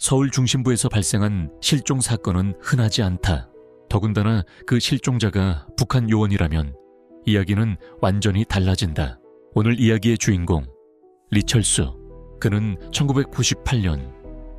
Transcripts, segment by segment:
서울 중심부에서 발생한 실종 사건은 흔하지 않다. 더군다나 그 실종자가 북한 요원이라면 이야기는 완전히 달라진다. 오늘 이야기의 주인공 리철수. 그는 1998년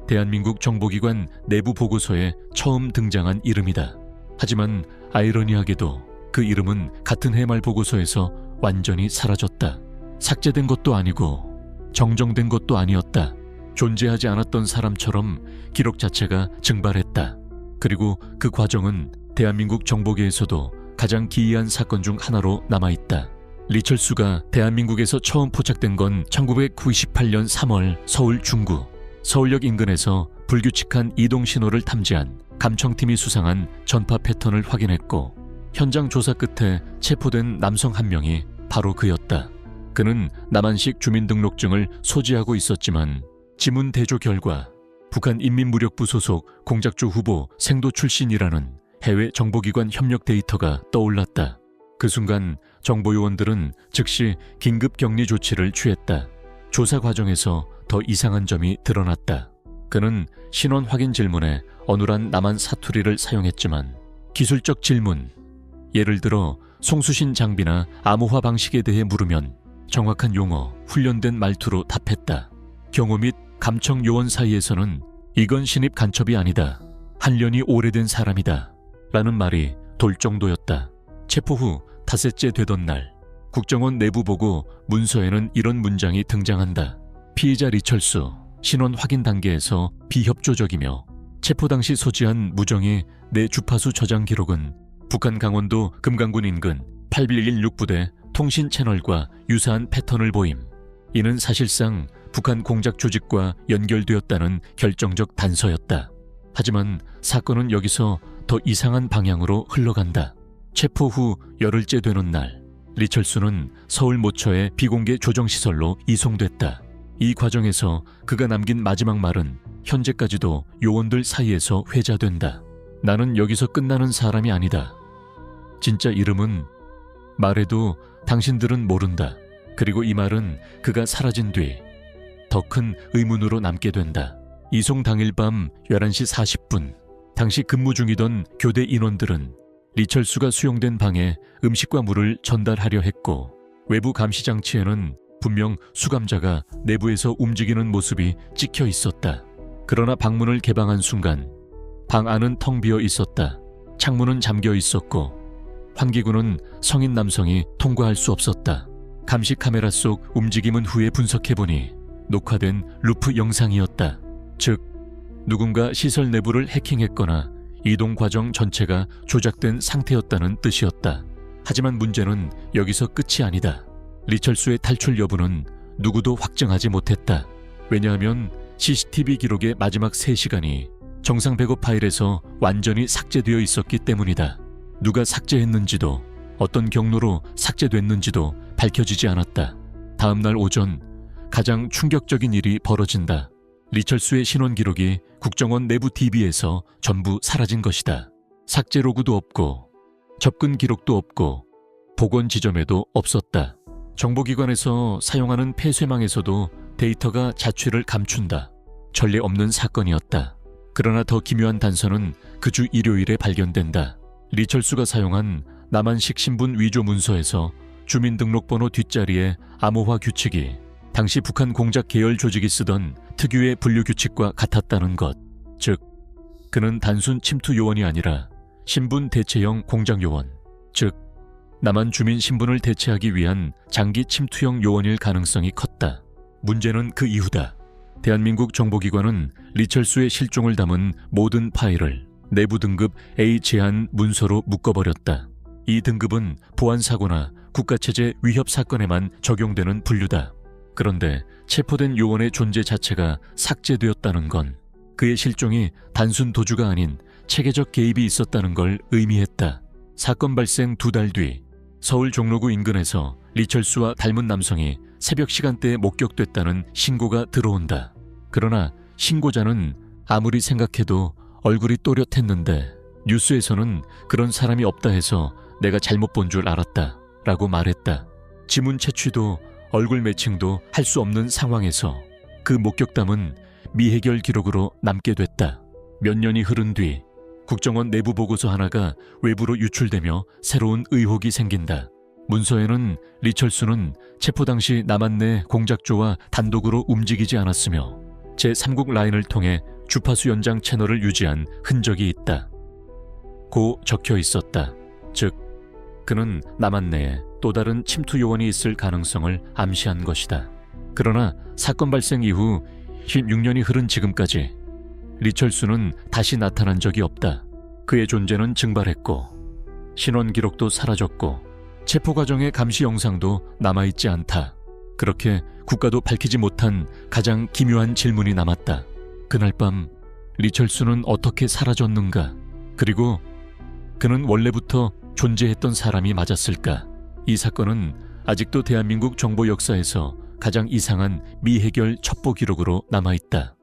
대한민국 정보기관 내부 보고서에 처음 등장한 이름이다. 하지만 아이러니하게도 그 이름은 같은 해 말 보고서에서 완전히 사라졌다. 삭제된 것도 아니고 정정된 것도 아니었다. 존재하지 않았던 사람처럼 기록 자체가 증발했다. 그리고 그 과정은 대한민국 정보계에서도 가장 기이한 사건 중 하나로 남아있다. 리철수가 대한민국에서 처음 포착된 건 1998년 3월 서울 중구 서울역 인근에서 불규칙한 이동 신호를 탐지한 감청팀이 수상한 전파 패턴을 확인했고, 현장 조사 끝에 체포된 남성 한 명이 바로 그였다. 그는 남한식 주민등록증을 소지하고 있었지만 지문 대조 결과 북한 인민무력부 소속 공작주 후보 생도 출신이라는 해외 정보기관 협력 데이터가 떠올랐다. 그 순간 정보요원들은 즉시 긴급 격리 조치를 취했다. 조사 과정에서 더 이상한 점이 드러났다. 그는 신원 확인 질문에 어눌한 남한 사투리를 사용했지만 기술적 질문, 예를 들어 송수신 장비나 암호화 방식에 대해 물으면 정확한 용어, 훈련된 말투로 답했다. 경호 및 감청 요원 사이에서는 이건 신입 간첩이 아니다, 한련이 오래된 사람이다 라는 말이 돌 정도였다. 체포 후 닷새째 되던 날, 국정원 내부보고 문서에는 이런 문장이 등장한다. 피의자 리철수, 신원 확인 단계에서 비협조적이며 체포 당시 소지한 무정의 내 주파수 저장 기록은 북한 강원도 금강군 인근 811 부대 통신 채널과 유사한 패턴을 보임. 이는 사실상 북한 공작 조직과 연결되었다는 결정적 단서였다. 하지만 사건은 여기서 더 이상한 방향으로 흘러간다. 체포 후 열흘째 되는 날, 리철수는 서울 모처의 비공개 조정시설로 이송됐다. 이 과정에서 그가 남긴 마지막 말은 현재까지도 요원들 사이에서 회자된다. 나는 여기서 끝나는 사람이 아니다. 진짜 이름은 말해도 당신들은 모른다. 그리고 이 말은 그가 사라진 뒤 더 큰 의문으로 남게 된다. 이송 당일 밤 11시 40분, 당시 근무 중이던 교대 인원들은 리철수가 수용된 방에 음식과 물을 전달하려 했고, 외부 감시 장치에는 분명 수감자가 내부에서 움직이는 모습이 찍혀 있었다. 그러나 방문을 개방한 순간 방 안은 텅 비어 있었다. 창문은 잠겨 있었고 환기구는 성인 남성이 통과할 수 없었다. 감시 카메라 속 움직임은 후에 분석해보니 녹화된 루프 영상이었다. 즉, 누군가 시설 내부를 해킹했거나 이동 과정 전체가 조작된 상태였다는 뜻이었다. 하지만 문제는 여기서 끝이 아니다. 리철수의 탈출 여부는 누구도 확정하지 못했다. 왜냐하면 CCTV 기록의 마지막 3시간이 정상 백업 파일에서 완전히 삭제되어 있었기 때문이다. 누가 삭제했는지도 어떤 경로로 삭제됐는지도 밝혀지지 않았다. 다음 날 오전 가장 충격적인 일이 벌어진다. 리철수의 신원 기록이 국정원 내부 DB에서 전부 사라진 것이다. 삭제 로그도 없고 접근 기록도 없고 복원 지점에도 없었다. 정보기관에서 사용하는 폐쇄망에서도 데이터가 자취를 감춘다. 전례 없는 사건이었다. 그러나 더 기묘한 단서는 그 주 일요일에 발견된다. 리철수가 사용한 남한식 신분 위조 문서에서 주민등록번호 뒷자리에 암호화 규칙이 당시 북한 공작 계열 조직이 쓰던 특유의 분류 규칙과 같았다는 것. 즉, 그는 단순 침투 요원이 아니라 신분 대체형 공작 요원, 즉 남한 주민 신분을 대체하기 위한 장기 침투형 요원일 가능성이 컸다. 문제는 그 이후다. 대한민국 정보기관은 리철수의 실종을 담은 모든 파일을 내부 등급 A 제한 문서로 묶어버렸다. 이 등급은 보안사고나 국가체제 위협 사건에만 적용되는 분류다. 그런데 체포된 요원의 존재 자체가 삭제되었다는 건 그의 실종이 단순 도주가 아닌 체계적 개입이 있었다는 걸 의미했다. 사건 발생 2달 뒤 서울 종로구 인근에서 리철수와 닮은 남성이 새벽 시간대에 목격됐다는 신고가 들어온다. 그러나 신고자는 아무리 생각해도 얼굴이 또렷했는데 뉴스에서는 그런 사람이 없다 해서 내가 잘못 본 줄 알았다 라고 말했다. 지문 채취도 얼굴 매칭도 할 수 없는 상황에서 그 목격담은 미해결 기록으로 남게 됐다. 몇 년이 흐른 뒤 국정원 내부 보고서 하나가 외부로 유출되며 새로운 의혹이 생긴다. 문서에는 리철수는 체포 당시 남한 내 공작조와 단독으로 움직이지 않았으며 제3국 라인을 통해 주파수 연장 채널을 유지한 흔적이 있다. 고 적혀 있었다. 즉, 그는 남한 내에 또 다른 침투 요원이 있을 가능성을 암시한 것이다. 그러나 사건 발생 이후 16년이 흐른 지금까지 리철수는 다시 나타난 적이 없다. 그의 존재는 증발했고 신원 기록도 사라졌고 체포 과정의 감시 영상도 남아있지 않다. 그렇게 국가도 밝히지 못한 가장 기묘한 질문이 남았다. 그날 밤 리철수는 어떻게 사라졌는가? 그리고 그는 원래부터 존재했던 사람이 맞았을까? 이 사건은 아직도 대한민국 정보 역사에서 가장 이상한 미해결 첩보 기록으로 남아있다.